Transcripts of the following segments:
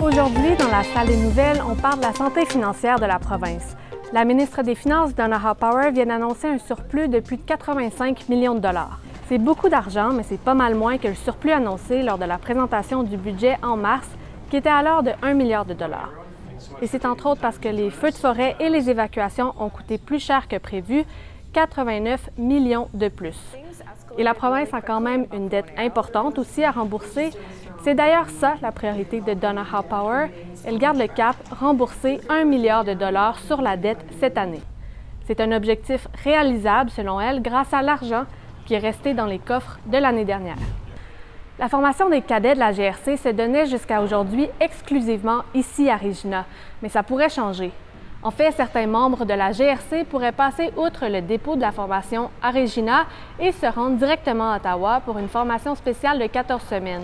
Aujourd'hui, dans la salle des nouvelles, on parle de la santé financière de la province. La ministre des Finances, Donna Haupauer, vient d'annoncer un surplus de plus de 85 millions de dollars. C'est beaucoup d'argent, mais c'est pas mal moins que le surplus annoncé lors de la présentation du budget en mars, qui était alors de 1 milliard de dollars. Et c'est entre autres parce que les feux de forêt et les évacuations ont coûté plus cher que prévu, 89 millions de plus. Et la province a quand même une dette importante aussi à rembourser. C'est d'ailleurs ça la priorité de Donna Haupauer. Elle garde le cap, rembourser 1 milliard de dollars sur la dette cette année. C'est un objectif réalisable selon elle grâce à l'argent qui est resté dans les coffres de l'année dernière. La formation des cadets de la GRC se donnait jusqu'à aujourd'hui exclusivement ici à Regina, mais ça pourrait changer. En fait, certains membres de la GRC pourraient passer outre le dépôt de la formation à Regina et se rendre directement à Ottawa pour une formation spéciale de 14 semaines.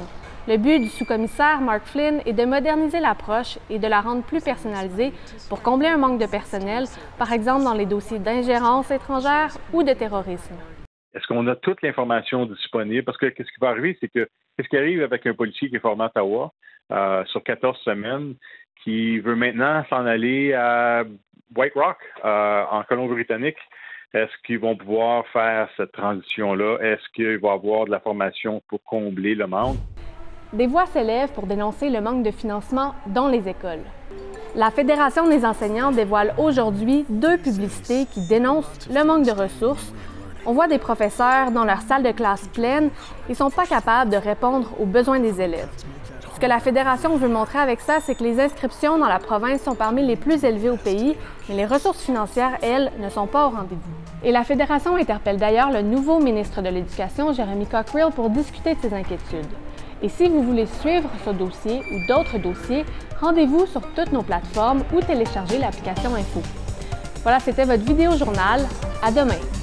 Le but du sous-commissaire Mark Flynn est de moderniser l'approche et de la rendre plus personnalisée pour combler un manque de personnel, par exemple dans les dossiers d'ingérence étrangère ou de terrorisme. Est-ce qu'on a toute l'information disponible? Parce que qu'est-ce qui va arriver, c'est que qu'est-ce qui arrive avec un policier qui est formé à Ottawa sur 14 semaines, qui veut maintenant s'en aller à White Rock, en Colombie-Britannique? Est-ce qu'ils vont pouvoir faire cette transition-là? Est-ce qu'il va y avoir de la formation pour combler le manque? Des voix s'élèvent pour dénoncer le manque de financement dans les écoles. La Fédération des enseignants dévoile aujourd'hui 2 publicités qui dénoncent le manque de ressources. On voit des professeurs dans leur salle de classe pleine et ne sont pas capables de répondre aux besoins des élèves. Ce que la Fédération veut montrer avec ça, c'est que les inscriptions dans la province sont parmi les plus élevées au pays, mais les ressources financières, elles, ne sont pas au rendez-vous. Et la Fédération interpelle d'ailleurs le nouveau ministre de l'Éducation, Jeremy Cockrell, pour discuter de ces inquiétudes. Et si vous voulez suivre ce dossier ou d'autres dossiers, rendez-vous sur toutes nos plateformes ou téléchargez l'application Info. Voilà, c'était votre vidéo journal. À demain!